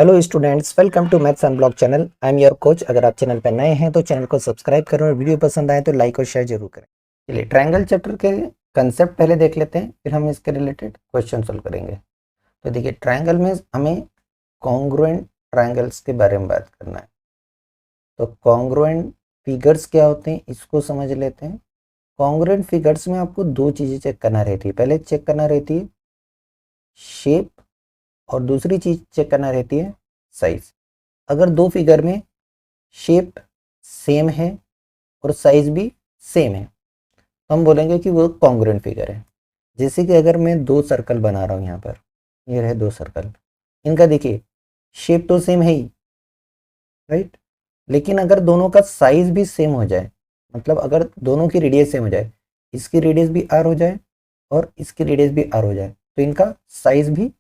Hello students, welcome to maths unblock channel. I am your coach. अगर आप channel पर नए हैं तो चैनल को सब्सक्राइब करें और वीडियो पसंद आए तो लाइक और शेयर जरूर करें। चलिए ट्रायंगल चैप्टर के कंसेप्ट पहले देख लेते हैं, फिर हम इसके रिलेटेड क्वेश्चन सोल्व करेंगे। तो देखिए, ट्रायंगल में हमें कॉन्ग्रुएंट ट्रायंगल्स के बारे में बात करना है। तो कॉन्ग्रुएंट फिगर्स क्या होते हैं इसको समझ लेते हैं। कॉन्ग्रुएंट फिगर्स में आपको दो चीज़ें चेक करना रहती है। पहले चेक करना रहती है शेप और दूसरी चीज़ चेक करना रहती है साइज। अगर दो फिगर में शेप सेम है और साइज भी सेम है तो हम बोलेंगे कि वो कॉन्ग्रुएंट फिगर है। जैसे कि अगर मैं दो सर्कल बना रहा हूँ, यहाँ पर ये रहे दो सर्कल, इनका देखिए शेप तो सेम है ही, राइट। लेकिन अगर दोनों का साइज भी सेम हो जाए, मतलब अगर दोनों की रेडियस सेम हो जाए, इसकी रेडियस भी आर हो जाए और इसकी रेडियस भी आर हो जाए, तो इनका साइज भी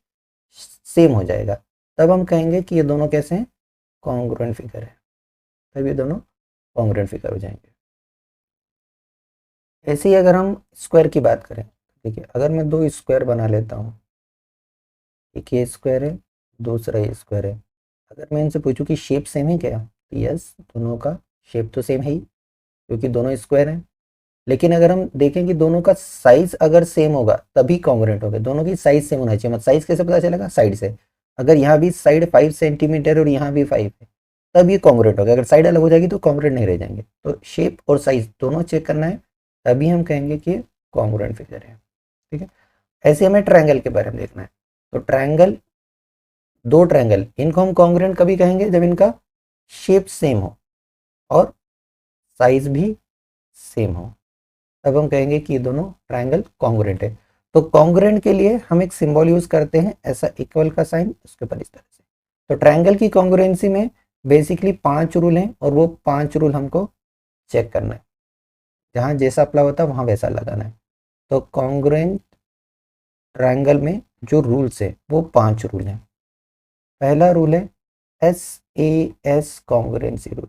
सेम हो जाएगा, तब हम कहेंगे कि ये दोनों कैसे हैं, कॉन्ग्रुएंट फिगर है। तब ये दोनों कॉन्ग्रुएंट फिगर हो जाएंगे। ऐसे ही अगर हम स्क्वायर की बात करें, देखिए अगर मैं दो स्क्वायर बना लेता हूँ, एक ये स्क्वायर है, दूसरा ये स्क्वायर है। अगर मैं इनसे पूछूं कि शेप सेम है क्या, तो यस, दोनों का शेप तो सेम है ही क्योंकि दोनों स्क्वायर हैं। लेकिन अगर हम देखें कि दोनों का साइज अगर सेम होगा तभी कॉन्ग्रुएंट होगा। दोनों की साइज सेम होना चाहिए। मतलब साइज कैसे पता चलेगा, साइड से। अगर यहाँ भी साइड 5 सेंटीमीटर और यहाँ भी 5 है तब ये कॉन्ग्रुएंट होगा। अगर साइड अलग हो जाएगी तो कॉन्ग्रुएंट नहीं रह जाएंगे। तो शेप और साइज दोनों चेक करना है, तभी हम कहेंगे कि कॉन्ग्रुएंट फिगर है। ठीक है। ऐसे हमें ट्रायंगल के बारे में देखना है। तो ट्रायंगल, दो ट्रायंगल, इनको हम कॉन्ग्रुएंट कभी कहेंगे जब इनका शेप सेम हो और साइज भी सेम हो, तब हम कहेंगे कि ये दोनों ट्रायंगल कॉन्ग्रुएंट है। तो कॉन्ग्रुएंट के लिए हम एक सिंबल यूज करते हैं, ऐसा इक्वल का साइन, उसके ऊपर इस तरह से। तो ट्रायंगल की कॉन्ग्रुएंसी में बेसिकली 5 रूल हैं और वो 5 रूल हमको चेक करना है। जहाँ जैसा अप्लाई होता है वहाँ वैसा लगाना है। तो कॉन्ग्रुएंट ट्रायंगल में जो रूल्स है वो 5 रूल हैं। पहला रूल है SAS congruency rule.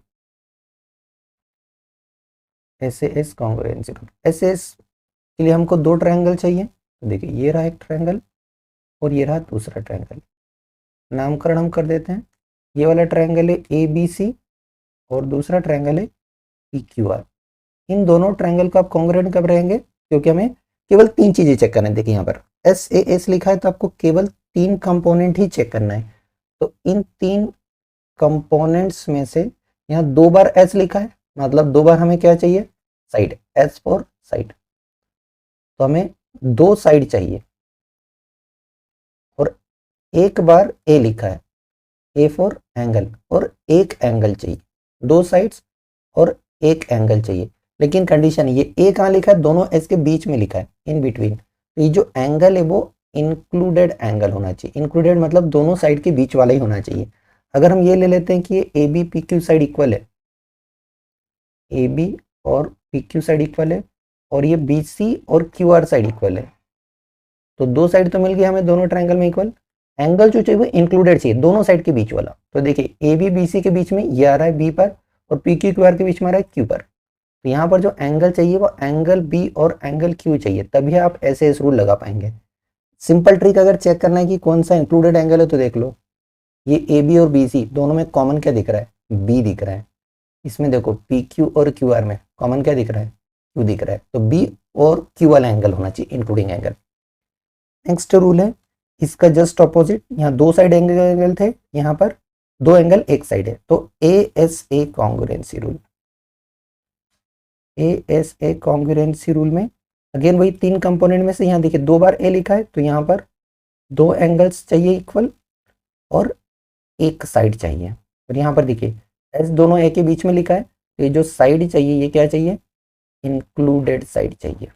SAS congruency rule, SAS के लिए हमको दो ट्रायंगल चाहिए। तो देखिए ये रहा एक ट्रायंगल और ये रहा दूसरा ट्रायंगल। नामकरण हम कर देते हैं। ये वाला ट्रायंगल है ABC और दूसरा ट्रायंगल है PQR। इन दोनों ट्रायंगल का आप कॉन्ग्रुएंट कब रहेंगे, क्योंकि हमें केवल 3 चीजें चेक करना है। देखिए यहाँ पर SAS लिखा है तो आपको केवल 3 कंपोनेंट ही चेक करना है। तो इन 3 कंपोनेंट्स में से यहाँ 2 बार S लिखा है, मतलब 2 बार हमें क्या चाहिए, साइड, S फॉर साइड। तो हमें 2 साइड चाहिए। और एक बार A लिखा है, A फॉर एंगल, और एक एंगल चाहिए। 2 साइड्स और एक एंगल चाहिए। लेकिन कंडीशन, ये A कहाँ लिखा है, दोनों S के बीच में लिखा है, इन बिटवीन। तो ये जो एंगल है वो इंक्लूडेड एंगल होना चाहिए। इंक्लूडेड मतलब दोनों साइड के बीच वाला ही होना चाहिए। अगर हम ये ले लेते हैं कि ये AB PQ साइड इक्वल है, AB और PQ साइड इक्वल है, और ये BC और QR साइड इक्वल है, तो 2 साइड तो मिल गई हमें दोनों ट्रायंगल में इक्वल। एंगल जो चाहिए वो इंक्लूडेड चाहिए, दोनों साइड के बीच वाला। तो देखिए AB BC के बीच में ये आ रहा है B पर, और PQ QR के बीच में आ रहा है Q पर। तो यहाँ पर जो एंगल चाहिए वो एंगल B और एंगल Q चाहिए, तभी आप ऐसे इस रूल लगा पाएंगे। सिंपल ट्रिक अगर चेक करना है कि कौन सा इंक्लूडेड एंगल है, तो देख लो ये AB और BC दोनों में कॉमन क्या दिख रहा है, B दिख रहा है। इसमें देखो PQ और QR में कॉमन क्या दिख रहा है, Q दिख रहा है। तो B और Q वाला एंगल होना चाहिए, इंक्लूडिंग एंगल। नेक्स्ट रूल है इसका जस्ट ऑपोजिट। यहाँ 2 साइड एंगल थे, यहाँ पर 2 एंगल एक साइड है। तो ASA congruency rule. ASA congruency rule में अगेन वही 3 कंपोनेंट में से, यहाँ देखिए 2 बार A लिखा है, तो यहाँ पर 2 एंगल्स चाहिए इक्वल और एक साइड चाहिए। और यहाँ पर देखिए S दोनों A के बीच में लिखा है, तो ये जो साइड चाहिए ये क्या चाहिए, इंक्लूडेड साइड चाहिए।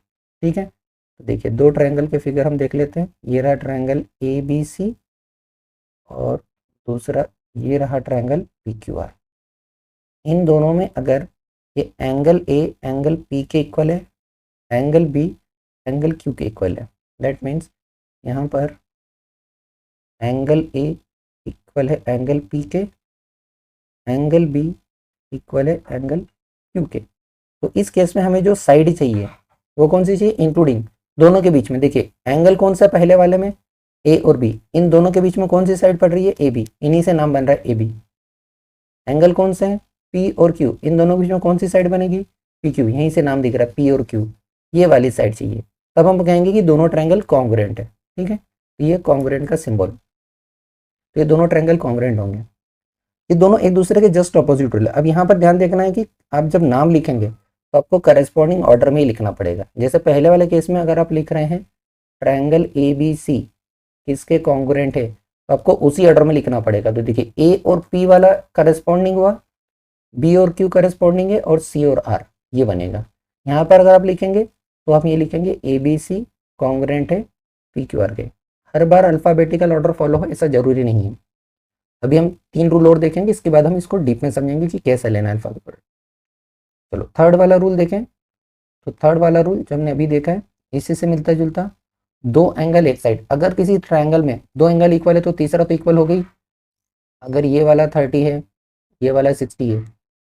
ठीक है। तो देखिए 2 ट्रायंगल के फिगर हम देख लेते हैं। ये रहा ट्रायंगल ABC और दूसरा ये रहा ट्रायंगल PQR। इन दोनों में अगर ये एंगल A एंगल P के इक्वल है, एंगल B एंगल Q के इक्वल है, दैट मीन्स यहाँ पर एंगल A इक्वल है एंगल P के, एंगल B इक्वल है एंगल Q के। तो इस केस में हमें जो साइड चाहिए वो कौन सी चाहिए, इंक्लूडिंग दोनों के बीच में। देखिए एंगल कौन सा पहले वाले में, ए और बी, इन दोनों के बीच में कौन सी साइड पड़ रही है, ए बी, इन्हीं से नाम बन रहा है ए बी। एंगल कौन से हैं, पी और क्यू, इन दोनों के बीच में कौन सी साइड बनेगी, पी क्यू, यहीं से नाम दिख रहा है पी और क्यू, ये वाली साइड चाहिए। तब हम कहेंगे कि दोनों ट्रायंगल कॉन्ग्रुएंट है। ठीक है, ये कॉन्ग्रुएंट का सिंबल, तो ये दोनों ट्रायंगल कॉन्ग्रुएंट होंगे। ये दोनों एक दूसरे के जस्ट ऑपोजिट रूल है। अब यहाँ पर ध्यान देखना है कि आप जब नाम लिखेंगे तो आपको करस्पॉन्डिंग ऑर्डर में ही लिखना पड़ेगा। जैसे पहले वाले केस में अगर आप लिख रहे हैं ट्रायंगल ए बी सी किसके कॉन्ग्रुएंट है, तो आपको उसी ऑर्डर में लिखना पड़ेगा। तो देखिए ए और पी वाला करस्पॉन्डिंग हुआ, बी और क्यू करस्पॉन्डिंग है, और सी और आर ये बनेगा। यहाँ पर अगर आप लिखेंगे तो आप ये लिखेंगे ए बी सी कॉन्ग्रुएंट है पी क्यू आर के। हर बार अल्फाबेटिकल ऑर्डर फॉलो हो ऐसा जरूरी नहीं है। अभी हम 3 रूल और देखेंगे, इसके बाद हम इसको डीप में समझेंगे कि कैसे लेना है अल्फाबेट। चलो थर्ड वाला रूल देखें। तो थर्ड वाला रूल जो हमने अभी देखा है इसी से मिलता जुलता, दो एंगल एक साइड, अगर किसी ट्रायंगल में दो एंगल इक्वल है तो तीसरा तो इक्वल हो गई। अगर ये वाला 30 है, ये वाला 60 है,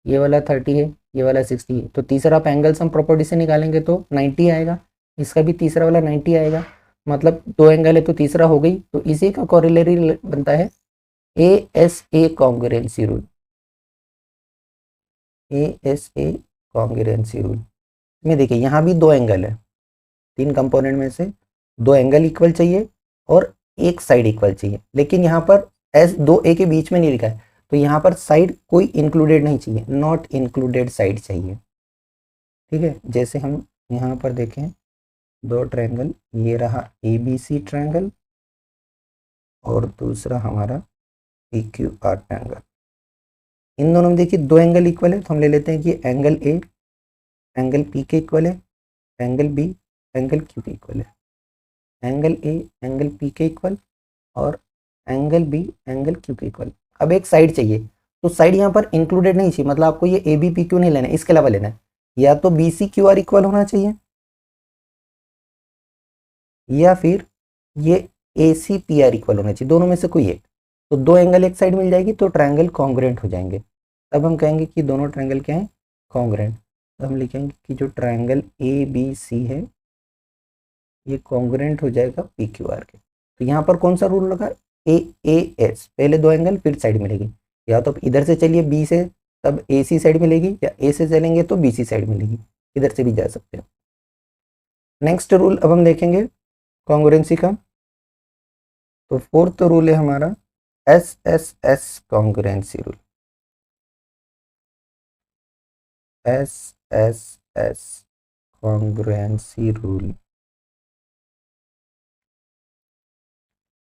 ये वाला 30 है, ये वाला 60 है, तो तीसरा आप एंगल्स हम प्रॉपर्टी से निकालेंगे तो 90 आएगा, इसका भी तीसरा वाला 90 आएगा। मतलब दो एंगल है तो तीसरा हो गई। तो इसी का कोरिलेरी बनता है A S A congruency rule. A S A congruency rule में देखिए यहाँ भी दो एंगल है, 3 कंपोनेंट में से दो एंगल इक्वल चाहिए और एक साइड इक्वल चाहिए, लेकिन यहाँ पर एस दो ए के बीच में नहीं लिखा है, तो यहाँ पर साइड कोई इंक्लूडेड नहीं चाहिए, नॉट इंक्लूडेड साइड चाहिए। ठीक है, जैसे हम यहाँ पर देखें दो ट्रायंगल, ये रहा ए बी सी ट्रायंगल और दूसरा हमारा पी क्यू आर ट्रायंगल। इन दोनों में देखिए दो एंगल इक्वल है, तो हम ले लेते हैं कि एंगल ए एंगल पी के इक्वल है, एंगल बी एंगल क्यू के इक्वल है। एंगल ए एंगल पी के इक्वल और एंगल बी एंगल क्यू के इक्वल। अब एक साइड चाहिए, तो साइड यहाँ पर इंक्लूडेड नहीं चाहिए, मतलब आपको ये ए बी पी क्यू नहीं लेना है, इसके अलावा लेना है। या तो B C Q R equal होना चाहिए, या फिर ये A C P R equal होना चाहिए, दोनों में से कोई एक। तो दो एंगल एक साइड मिल जाएगी तो ट्रायंगल कॉन्ग्रुएंट हो जाएंगे। तब हम कहेंगे कि दोनों ट्रायंगल क्या है, कॉन्ग्रुएंट। तो हम लिखेंगे कि जो ट्रायंगल ए बी सी है ये कॉन्ग्रुएंट हो जाएगा पी क्यू आर के। तो यहाँ पर कौन सा रूल लगा, ए ए एस, पहले दो एंगल फिर साइड मिलेगी। या तो इधर से चलिए बी से तब ए सी साइड मिलेगी, या ए से चलेंगे तो बी सी साइड मिलेगी, इधर से भी जा सकते हैं। नेक्स्ट रूल अब हम देखेंगे कॉन्ग्रुएंसी का। तो फोर्थ रूल है हमारा S S S congruency rule. S S S congruency rule,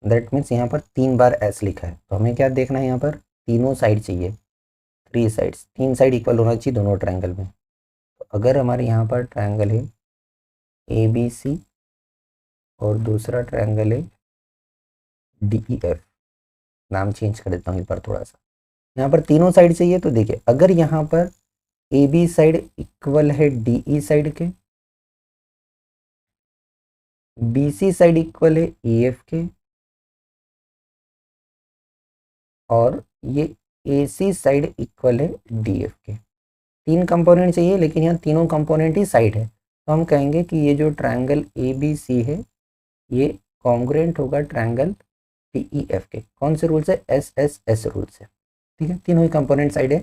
that means यहाँ पर 3 बार एस लिखा है, तो हमें क्या देखना है, यहाँ पर तीनों साइड चाहिए, 3 साइड्स, 3 साइड इक्वल होना चाहिए दोनों ट्रायंगल में। तो अगर हमारे यहाँ पर ट्रायंगल है ए बी सी और दूसरा ट्रायंगल है डी ई एफ, नाम चेंज कर देता हूँ एक बार थोड़ा सा, यहाँ पर तीनों साइड चाहिए। तो देखिए अगर यहाँ पर ए बी साइड इक्वल है डी ई साइड के, बी सी साइड इक्वल है ई एफ के, और ये ए सी साइड इक्वल है डी एफ के। 3 कंपोनेंट चाहिए, लेकिन यहाँ तीनों कंपोनेंट ही साइड है, तो हम कहेंगे कि ये जो ट्रायंगल ए बी सी है ये कॉन्ग्रुएंट होगा ट्रायंगल डी ई एफ के। कौन से रूल से, एस एस एस रूल से। ठीक है, तीनों ही कंपोनेंट साइड है,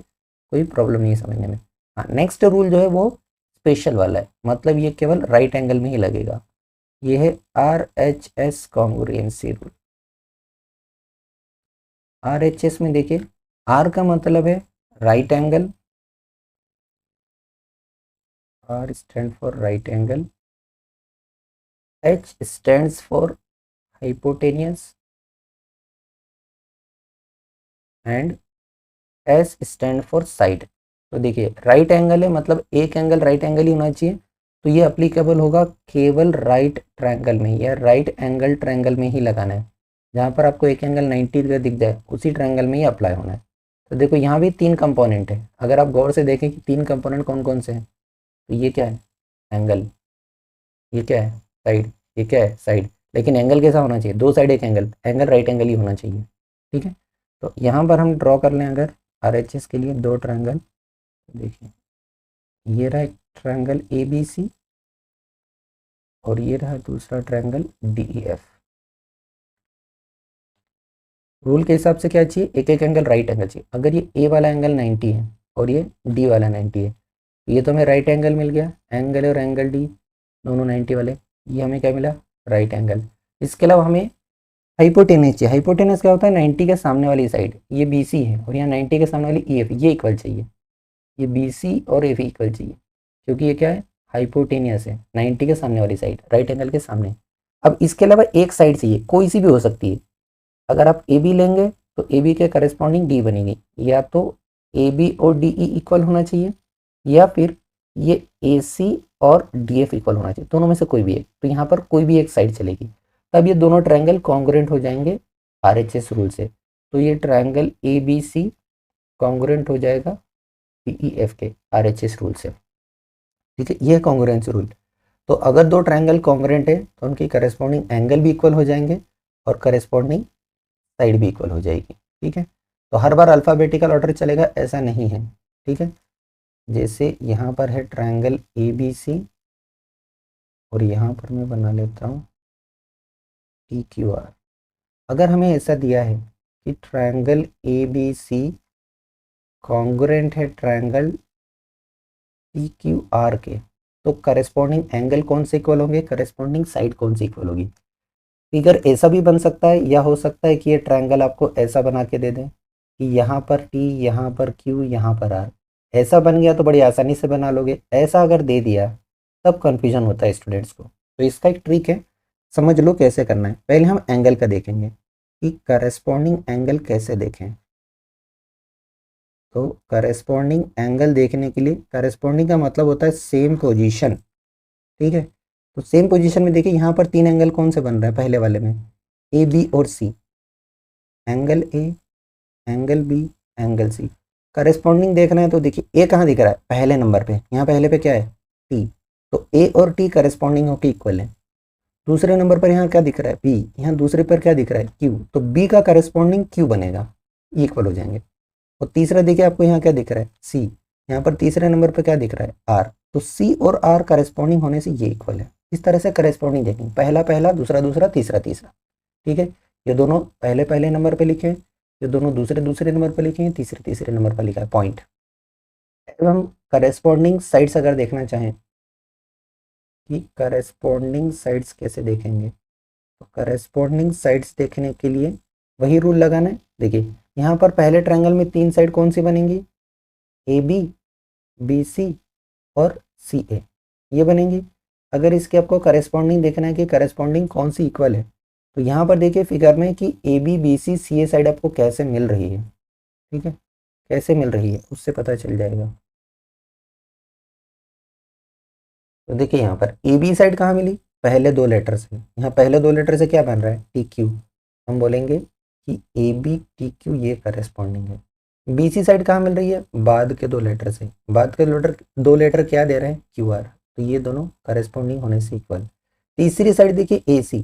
कोई प्रॉब्लम नहीं है समझने में। हाँ, नेक्स्ट रूल जो है वो स्पेशल वाला है, मतलब ये केवल राइट एंगल में ही लगेगा। ये है R H S congruency rule. R H S में देखिए आर का मतलब है right angle, R stand for right angle, H stands for hypotenuse and S stand for side. तो देखिए राइट एंगल है, मतलब एक एंगल राइट एंगल ही होना चाहिए, तो ये अप्लीकेबल होगा केवल राइट ट्रायंगल में या राइट एंगल ट्रायंगल में ही लगाना है। जहाँ पर आपको एक एंगल 90 का दिख जाए उसी ट्रायंगल में ही अप्लाई होना है। तो देखो यहाँ भी 3 कंपोनेंट है, अगर आप गौर से देखें कि 3 कंपोनेंट कौन कौन से हैं, तो ये क्या है, एंगल, ये क्या है, साइड, ये क्या है, साइड। लेकिन एंगल कैसा होना चाहिए, दो साइड एक एंगल, एंगल राइट एंगल ही होना चाहिए। ठीक है, तो यहाँ पर हम ड्रॉ कर लें अगर आर एच एस के लिए दो ट्रायंगल। देखिए ये रहा एक ट्रायंगल ए बी सी और ये रहा दूसरा triangle D E F. Rule के हिसाब से क्या चाहिए, एक एक एंगल राइट एंगल चाहिए। अगर ये ए वाला एंगल 90 है और ये डी वाला 90 है, तो ये तो हमें राइट एंगल मिल गया, एंगल और एंगल डी दोनों 90 वाले, ये हमें क्या मिला, राइट एंगल। इसके अलावा हमें हाइपोटेनस चाहिए। हाइपोटेनस क्या होता है, 90 के सामने वाली साइड, ये बी सी है और यहाँ 90 के सामने वाली ई एफ, ये इक्वल चाहिए, ये बी सी और एफ इक्वल चाहिए, क्योंकि ये क्या है, हाइपोटेनियस है, 90 के सामने वाली साइड, राइट एंगल के सामने। अब इसके अलावा एक साइड चाहिए, कोई सी भी हो सकती है। अगर आप ए बी लेंगे तो ए बी के करस्पॉन्डिंग डी बनेगी, या तो ए बी और डी ई इक्वल होना चाहिए, या फिर ये ए सी और डी एफ इक्वल होना चाहिए, दोनों में से कोई भी एक। तो यहाँ पर कोई भी एक साइड चलेगी, तब ये दोनों ट्रायंगल कॉन्ग्रुएंट हो जाएंगे आर एच एस रूल से। तो ये triangle A B C congruent हो जाएगा पी ई एफ के आर एच एस रूल से। ठीक है, ये कॉन्ग्रुएंस रूल। तो अगर दो ट्रायंगल कॉन्ग्रुएंट है तो उनकी करस्पॉन्डिंग एंगल भी इक्वल हो जाएंगे और करस्पॉन्डिंग साइड भी इक्वल हो जाएगी। ठीक है, तो हर बार अल्फ़ाबेटिकल ऑर्डर चलेगा ऐसा नहीं है। ठीक है, जैसे यहाँ पर है ट्रायंगल ए बी सी और यहाँ पर मैं बना लेता हूँ टी क्यू आर। अगर हमें ऐसा दिया है कि triangle A B C congruent है ट्रायंगल टी क्यू आर के, तो करस्पॉन्डिंग एंगल कौन से इक्वल होंगे, करस्पॉन्डिंग साइड कौन सी इक्वल होगी। फिगर ऐसा भी बन सकता है, या हो सकता है कि ये ट्रायंगल आपको ऐसा बना के दे दें कि यहाँ पर टी, यहाँ पर क्यू, यहाँ पर आर। ऐसा बन गया तो बड़ी आसानी से बना लोगे, ऐसा अगर दे दिया तब कन्फ्यूजन होता है स्टूडेंट्स को। तो इसका एक ट्रिक है, समझ लो कैसे करना है। पहले हम एंगल का देखेंगे कि करस्पॉन्डिंग एंगल कैसे देखें। तो करस्पॉन्डिंग एंगल देखने के लिए, करस्पॉन्डिंग का मतलब होता है सेम पोजीशन। ठीक है, तो सेम पोजीशन में देखिए यहाँ पर तीन एंगल कौन से बन रहा है, पहले वाले में ए बी और C, angle A, angle B, angle C. Corresponding देखना है तो देखिए ए कहाँ दिख रहा है, पहले नंबर पे, यहाँ पहले पे क्या है, टी, तो ए और टी करस्पॉन्डिंग होकर इक्वल है। दूसरे नंबर पर यहाँ क्या दिख रहा है, बी, यहाँ दूसरे पर क्या दिख रहा है, क्यू, तो बी का करस्पॉन्डिंग क्यू बनेगा, इक्वल हो जाएंगे। और तीसरा देखिए आपको यहाँ क्या दिख रहा है, सी, यहाँ पर तीसरे नंबर पर क्या दिख रहा है, आर, तो सी और आर करस्पॉन्डिंग होने से ये इक्वल है। इस तरह से करस्पॉन्डिंग देखेंगे, पहला पहला, दूसरा दूसरा, तीसरा तीसरा। ठीक है, ये दोनों पहले पहले नंबर पे लिखे, ये दोनों दूसरे दूसरे नंबर पर लिखे हैं, तीसरे तीसरे नंबर पर लिखा है पॉइंट। अब हम करस्पॉन्डिंग साइड्स अगर देखना चाहें कि करस्पॉन्डिंग साइड्स कैसे देखेंगे, तो करस्पॉन्डिंग साइड्स देखने के लिए वही रूल लगाना है। देखिए यहाँ पर पहले ट्रायंगल में तीन साइड कौन सी बनेंगी, ए बी, बी सी और सी ए, ये बनेंगी। अगर इसके आपको करस्पॉन्डिंग देखना है कि करस्पॉन्डिंग कौन सी इक्वल है, तो यहाँ पर देखिए फिगर में कि A B B C C A side आपको कैसे मिल रही है। ठीक है, कैसे मिल रही है उससे पता चल जाएगा। तो देखिए यहाँ पर ए बी साइड कहाँ मिली, पहले दो लेटर से, यहाँ पहले दो लेटर से क्या बन रहा है, टी क्यू, हम बोलेंगे कि ए बी टी क्यू ये करस्पॉन्डिंग है। बी सी साइड कहाँ मिल रही है, बाद के दो लेटर से, बाद के दो लेटर क्या दे रहे हैं, क्यू आर, तो ये दोनों करस्पॉन्डिंग होने से इक्वल। तीसरी साइड देखिए ए सी,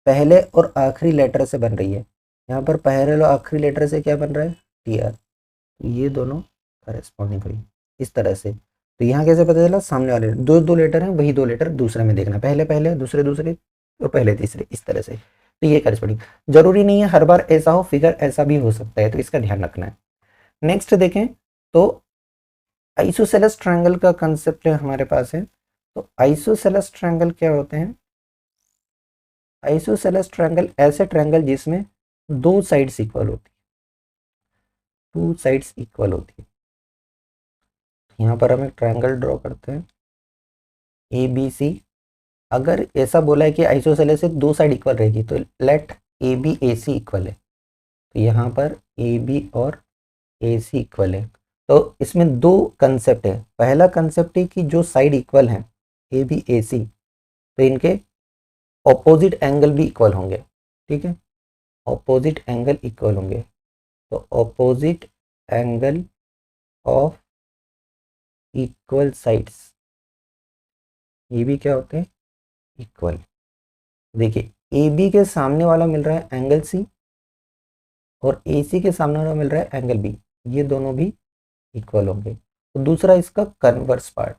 पहले और आखिरी लेटर से बन रही है, यहाँ पर पहले और आखिरी लेटर से क्या बन रहा है, टी आर, तो ये दोनों करस्पॉन्डिंग हुई इस तरह से। तो यहाँ कैसे पता चला, सामने वाले दो दो लेटर हैं, वही दो लेटर दूसरे में देखना, पहले पहले, दूसरे दूसरे और पहले तीसरे, इस तरह से। तो ये करस्पॉन्डिंग, जरूरी नहीं है हर बार ऐसा हो, फिगर ऐसा भी हो सकता है, तो इसका ध्यान रखना है। नेक्स्ट देखें तो आइसोसेलेस ट्रायंगल का कंसेप्ट हमारे पास है। तो आइसोसेलेस ट्रायंगल क्या होते हैं, आइसोसेलेस ट्रायंगल ऐसे ट्रायंगल जिसमें दो साइड्स इक्वल होती है, टू साइड्स इक्वल होती है। यहाँ पर हम एक ट्रायंगल ड्रॉ करते हैं ए बी सी। अगर ऐसा बोला है कि आइसोसेलेस से दो साइड इक्वल रहेगी, तो let A B A C equal है, तो यहाँ पर ए बी और ए सी इक्वल है। तो इसमें दो कंसेप्ट है, पहला कंसेप्ट है कि जो साइड इक्वल हैं ए बी ए सी, तो इनके ऑपोजिट एंगल भी इक्वल होंगे। ठीक है, ऑपोजिट एंगल इक्वल होंगे, तो opposite angle of equal sides, ये भी क्या होते हैं, इक्वल। देखिए ए बी के सामने वाला मिल रहा है एंगल सी और ए सी के सामने वाला मिल रहा है एंगल बी, ये दोनों भी इक्वल होंगे। तो दूसरा इसका कन्वर्स पार्ट,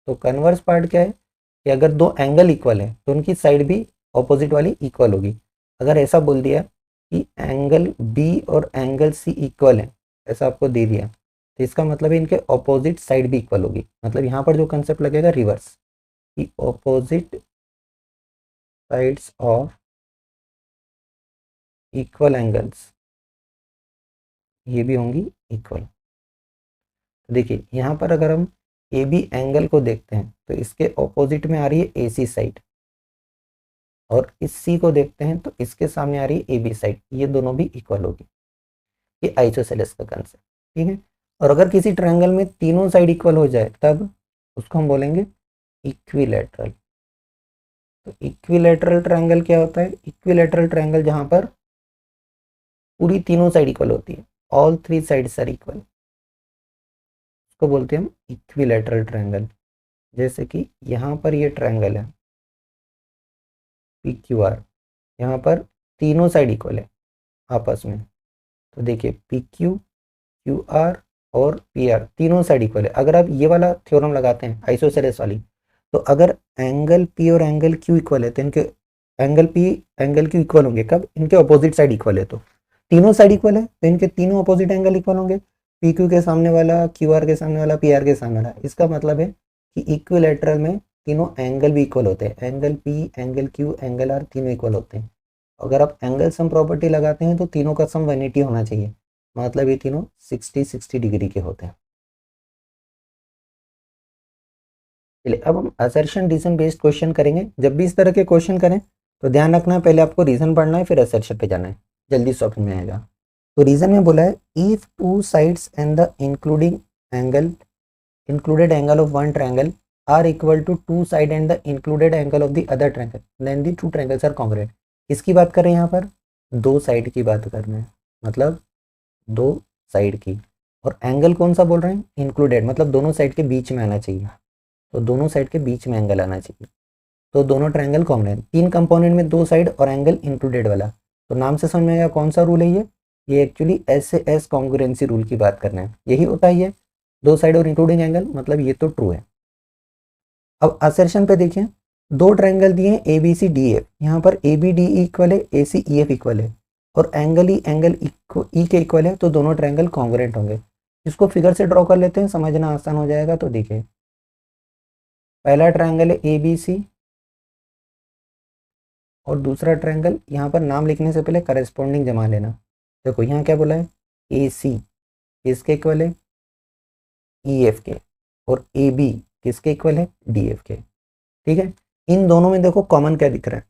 तो कन्वर्स पार्ट क्या है कि अगर दो एंगल इक्वल है तो उनकी साइड भी ऑपोजिट वाली इक्वल होगी। अगर ऐसा बोल दिया कि एंगल बी और एंगल सी इक्वल है, ऐसा आपको दे दिया, तो इसका मतलब है इनके ऑपोजिट साइड भी इक्वल होगी। मतलब यहाँ पर जो कंसेप्ट लगेगा रिवर्स, कि opposite sides of equal angles ये भी होंगी इक्वल। देखिए यहाँ पर अगर हम ए बी एंगल को देखते हैं तो इसके ऑपोजिट में आ रही है ए सी साइड, और इस सी को देखते हैं तो इसके सामने आ रही है ए बी साइड, ये दोनों भी इक्वल होगी। ये आइसोसेलेस का कंसेप्ट, ठीक है। और अगर किसी ट्रायंगल में तीनों साइड इक्वल हो जाए तब उसको हम बोलेंगे इक्विलैटरल। तो इक्विलैटरल ट्रायंगल क्या होता है? इक्विलैटरल ट्रायंगल जहां पर पूरी तीनों साइड इक्वल होती है, all three sides are equal, उसको बोलते हैं हम इक्विलैटरल ट्रायंगल। जैसे कि यहाँ पर ये ट्रायंगल है पी क्यू आर, यहाँ पर तीनों साइड इक्वल है आपस में। तो देखिए पी क्यू, क्यू आर और पी आर तीनों साइड इक्वल है। अगर आप ये वाला थ्योरम लगाते हैं आइसोसेलेस वाली, तो अगर एंगल पी और एंगल क्यू इक्वल है तो इनके angle P angle Q equal होंगे कब? इनके ऑपोजिट साइड इक्वल है। तो तीनों साइड इक्वल है तो इनके तीनों ऑपोजिट एंगल इक्वल होंगे, पी क्यू के सामने वाला, क्यू आर के सामने वाला, पी आर के सामने वाला। इसका मतलब है कि इक्विलैटरल में तीनों एंगल भी इक्वल होते हैं, angle P, angle Q, angle R तीनों इक्वल होते हैं। अगर आप एंगल सम प्रॉपर्टी लगाते हैं तो तीनों का सम 180 होना चाहिए, मतलब ये तीनों 60-60 डिग्री के होते हैं। चलिए अब हम असर्शन रीजन बेस्ड क्वेश्चन करेंगे। जब भी इस तरह के क्वेश्चन करें तो ध्यान रखना है पहले आपको रीजन पढ़ना है फिर असर्शन पे जाना है, जल्दी समझ में आएगा। तो रीजन में बोला है if two sides and the included angle of one triangle are equal to two side and the included angle of the other triangle then the two triangles are congruent। किसकी बात कर रहे हैं यहाँ पर? दो साइड की बात कर रहे हैं, मतलब दो साइड की। और एंगल कौन सा बोल रहे हैं? इंक्लूडेड, मतलब दोनों साइड के बीच में आना चाहिए। तो दोनों साइड के बीच में एंगल आना चाहिए, तो दोनों ट्रायंगल कॉन्ग्रुएंट। तीन कंपोनेंट में दो साइड और एंगल इंक्लूडेड वाला, तो नाम से समझ में आएगा कौन सा रूल है ये एक्चुअली एस कॉन्ग्रुएंसी रूल की बात करना है, यही होता है ये दो साइड और इंक्लूडिंग एंगल, मतलब ये तो ट्रू है। अब असर्शन पे देखिए, दो ट्रायंगल दिए A B C D F, यहाँ पर ए बी डी इक्वल है, ए सी ई एफ इक्वल है, और एंगल ई के इक्वल है, तो दोनों ट्रायंगल कॉन्ग्रुएंट होंगे। इसको फिगर से ड्रॉ कर लेते हैं, समझना आसान हो जाएगा। तो देखिए पहला ट्रायंगल है ए बी सी, और दूसरा ट्रायंगल, यहाँ पर नाम लिखने से पहले करस्पॉन्डिंग जमा लेना। देखो यहाँ क्या बोला है, ए सी किसके इक्वल है? ई एफ के, और ए बी किसके इक्वल है? डी एफ के, ठीक है। इन दोनों में देखो कॉमन क्या दिख रहा है,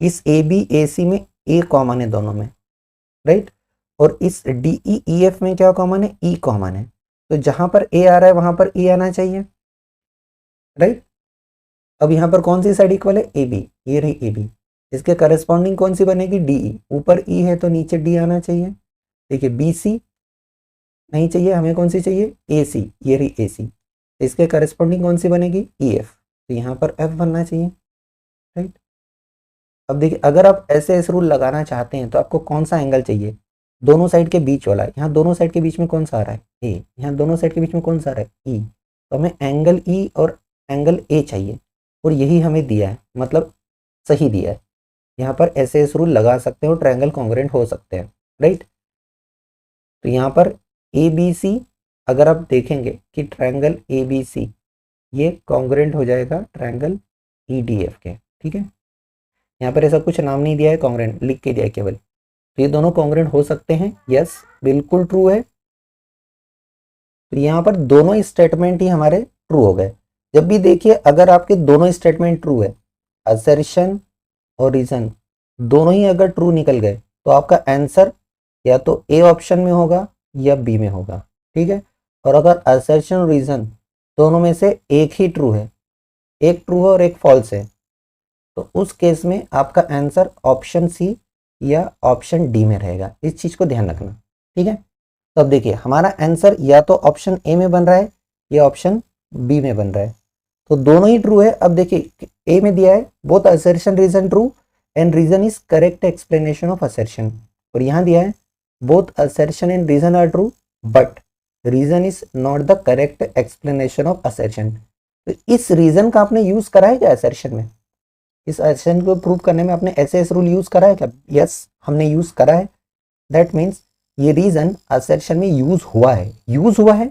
इस ए बी ए सी में ए कॉमन है दोनों में, राइट। और इस डी ई ई एफ में क्या कॉमन है? ई कॉमन है। तो जहां पर ए आ रहा है वहां पर ई आना चाहिए, राइट। अब यहाँ पर कौन सी साइड इक्वल है? ए बी, ये रही ए बी, इसके करस्पॉन्डिंग कौन सी बनेगी? D E. ऊपर ई है तो नीचे डी आना चाहिए। देखिए बी सी नहीं चाहिए, हमें कौन सी चाहिए? ए सी, ये रही ए सी, इसके करस्पॉन्डिंग कौन सी बनेगी? ई एफ, तो यहाँ पर एफ बनना चाहिए, राइट। अब देखिए अगर आप ऐसे ऐसे रूल लगाना चाहते हैं तो आपको कौन सा एंगल चाहिए? दोनों साइड के बीच वाला। यहाँ दोनों साइड के बीच में कौन सा आ रहा है? ए। यहाँ दोनों साइड के बीच में कौन सा आ रहा है? ई। तो हमें एंगल ई और एंगल ए चाहिए, और यही हमें दिया है, मतलब सही दिया है। यहाँ पर ऐसे ऐसे रूल लगा सकते हैं और ट्रायंगल कॉन्ग्रुएंट हो सकते हैं, राइट। तो यहाँ पर ए बी सी, अगर आप देखेंगे कि ट्रायंगल ए बी सी ये कॉन्ग्रुएंट हो जाएगा ट्रायंगल ई डी एफ के, ठीक है। यहाँ पर ऐसा कुछ नाम नहीं दिया है, कॉन्ग्रुएंट लिख के दिया है केवल। तो ये दोनों कॉन्ग्रुएंट हो सकते हैं, यस बिल्कुल ट्रू है। तो यहाँ पर दोनों स्टेटमेंट ही हमारे ट्रू हो गए। जब भी देखिए अगर आपके दोनों स्टेटमेंट ट्रू है, असर्शन और रीजन दोनों ही अगर ट्रू निकल गए, तो आपका आंसर या तो ए ऑप्शन में होगा या बी में होगा, ठीक है। और अगर असर्शन और रीजन दोनों में से एक ही ट्रू है, एक ट्रू है और एक फॉल्स है, तो उस केस में आपका आंसर ऑप्शन सी या ऑप्शन डी में रहेगा। इस चीज को ध्यान रखना, ठीक है। तो अब देखिए हमारा आंसर या तो ऑप्शन ए में बन रहा है या ऑप्शन बी में बन रहा है, तो दोनों ही ट्रू है। अब देखिए ए में दिया है both assertion reason true and reason is correct explanation of assertion, और यहाँ दिया है both assertion and reason are true but reason is not the correct explanation of assertion. तो इस रीजन का आपने यूज करा है क्या असर्शन में? इस असर्शन को प्रूव करने में आपने एस रूल यूज करा है क्या? यस, हमने यूज करा है। दैट मीन्स ये रीजन असर्शन में यूज हुआ है, यूज हुआ है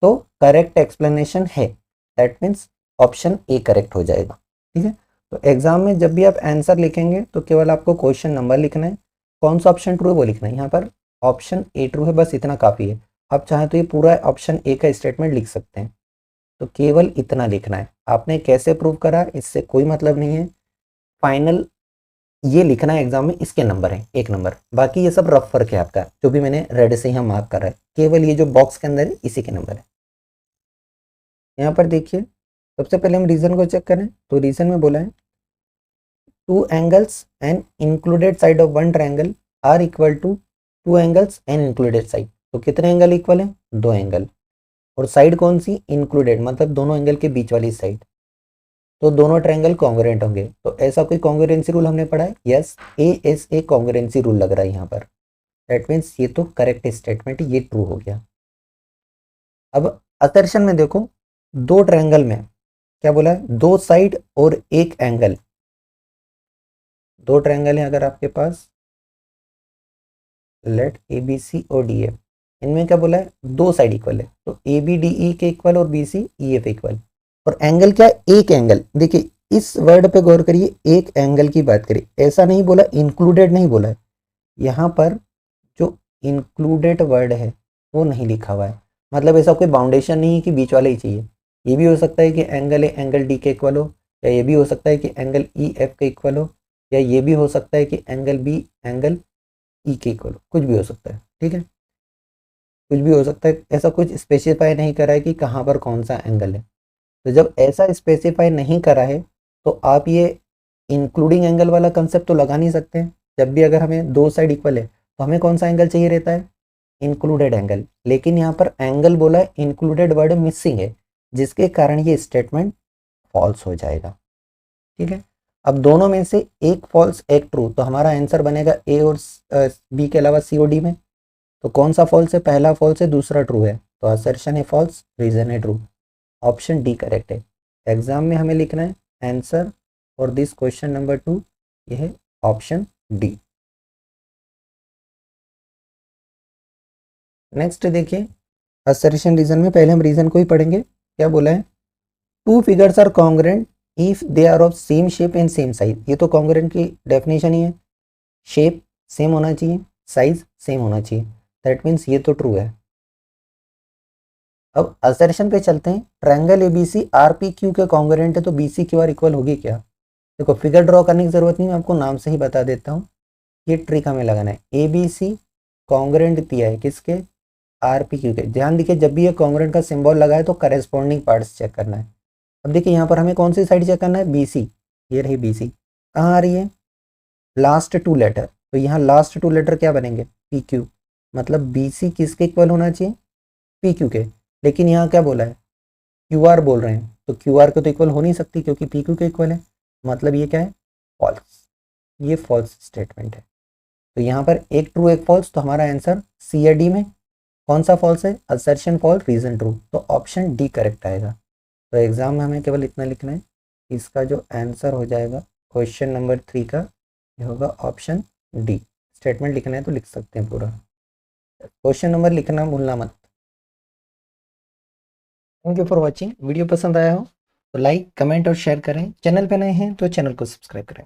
तो करेक्ट एक्सप्लेनेशन है। That means option A correct हो जाएगा। ठीक है, तो एग्जाम में जब भी आप आंसर लिखेंगे तो केवल आपको क्वेश्चन नंबर लिखना है, कौन सा ऑप्शन ट्रू है वो लिखना है। यहाँ पर ऑप्शन ए ट्रू है, बस इतना काफ़ी है। आप चाहें तो ये पूरा ऑप्शन ए का स्टेटमेंट लिख सकते हैं, तो केवल इतना लिखना है। आपने कैसे प्रूव करा इससे कोई मतलब नहीं है, फाइनल ये लिखना है एग्जाम में, इसके नंबर है 1 नंबर। बाकी ये सब रफ वर्क है आपका, जो भी मैंने रेड से यहाँ मार्क करा है, केवल ये जो बॉक्स के अंदर है इसी के नंबर है। यहाँ पर देखिए, सबसे पहले हम रीजन को चेक करें, तो रीजन में बोला है 2 angles and included side of one triangle are equal to 2 angles and included side। तो कितने एंगल इक्वल है? 2 एंगल। और साइड कौन सी? इंक्लूडेड, मतलब दोनों एंगल के बीच वाली साइड। तो दोनों ट्रायंगल कॉन्ग्रुएंट होंगे। तो ऐसा कोई कॉन्ग्रुएंसी रूल हमने पढ़ा है? यस, ए कॉन्ग्रुएंसी रूल लग रहा है यहाँ पर। दैट मीन्स ये तो करेक्ट स्टेटमेंट, ये ट्रू हो गया। अब असर्शन में देखो, 2 ट्रायंगल में क्या बोला है? 2 साइड और 1 एंगल। 2 ट्रायंगल है अगर आपके पास, लेट ए बी सी और डी एफ, इनमें क्या बोला है? 2 साइड इक्वल है, तो ए बी डी ई के इक्वल और B C E F equal. और एंगल क्या है? 1 एंगल। देखिए इस वर्ड पे गौर करिए, 1 एंगल की बात करिए, ऐसा नहीं बोला, इंक्लूडेड नहीं बोला है। यहाँ पर जो इंक्लूडेड वर्ड है वो नहीं लिखा हुआ है, मतलब ऐसा कोई बाउंडेशन नहीं है कि बीच वाला ही चाहिए। ये भी हो सकता है कि एंगल ए एंगल डी के इक्वल हो, या ये भी हो सकता है कि एंगल ई एफ के इक्वल हो, या ये भी हो सकता है कि एंगल बी एंगल ई के इक्वल हो, कुछ भी हो सकता है। ठीक है, कुछ भी हो सकता है, ऐसा कुछ स्पेसिफाई नहीं करा है कि कहाँ पर कौन सा एंगल है। तो जब ऐसा स्पेसिफाई नहीं करा है तो आप ये इंक्लूडिंग एंगल वाला कंसेप्ट तो लगा नहीं सकते हैं। जब भी अगर हमें 2 साइड इक्वल है तो हमें कौन सा एंगल चाहिए रहता है? Included angle. लेकिन यहाँ पर एंगल बोला है, इंक्लूडेड वर्ड मिसिंग है, जिसके कारण ये स्टेटमेंट फॉल्स हो जाएगा। ठीक है, अब दोनों में से एक फॉल्स एक ट्रू, तो हमारा आंसर बनेगा ए और बी के अलावा सी और डी में। तो कौन सा फॉल्स है? पहला फॉल्स है, दूसरा ट्रू है, तो असर्शन है फॉल्स, रीजन है ट्रू। ऑप्शन डी करेक्ट है। एग्जाम में हमें लिखना है answer for this question number 2, यह है ऑप्शन डी। नेक्स्ट देखिए, असर्शन रीजन में पहले हम रीजन को ही पढ़ेंगे। क्या बोला है? 2 figures are congruent if they are of same shape and same size. ये तो कॉन्ग्रुएंट की डेफिनेशन ही है, शेप सेम होना चाहिए, साइज सेम होना चाहिए। दैट मीन्स ये तो ट्रू है। अब असर्शन पे चलते हैं। ट्रायंगल एबीसी आरपी क्यू के कॉन्ग्रुएंट है, तो बीसी क्यू आर इक्वल होगी क्या? देखो फिगर ड्रॉ करने की जरूरत नहीं, मैं आपको नाम से ही बता देता हूँ। ये ट्रिक हमें लगाना है। ए बी सी कॉन्ग्रुएंट दिया है किसके? आर पी क्यू के। ध्यान देखिए, जब भी ये कॉन्ग्रुएंट का सिंबल लगा है तो करेस्पॉन्डिंग पार्ट्स चेक करना है। अब देखिए यहाँ पर हमें कौन सी साइड चेक करना है? B C. ये रही बी सी, कहाँ आ रही है? Last 2 letter. तो यहाँ लास्ट 2 लेटर क्या बनेंगे? P Q. मतलब बी सी किसके इक्वल होना चाहिए? पी क्यू के। लेकिन यहाँ क्या बोला है? क्यू आर बोल रहे हैं, तो क्यू आर को तो इक्वल हो नहीं सकती क्योंकि पी क्यू के इक्वल है। मतलब ये क्या है? फॉल्स। ये फॉल्स स्टेटमेंट है। तो यहाँ पर एक ट्रू एक फॉल्स, तो हमारा आंसर सी या डी में कौन सा फॉल्स है? असर्शन फॉल्स, रीजन ट्रू, तो ऑप्शन डी करेक्ट आएगा। तो एग्जाम में हमें केवल इतना लिखना है, इसका जो आंसर हो जाएगा क्वेश्चन नंबर 3 का, ये होगा ऑप्शन डी। स्टेटमेंट लिखना है तो लिख सकते हैं पूरा, क्वेश्चन नंबर लिखना भूलना मत। Thank you for watching. Video पसंद आया हो तो लाइक कमेंट और शेयर करें। चैनल पे नए हैं तो चैनल को सब्सक्राइब करें।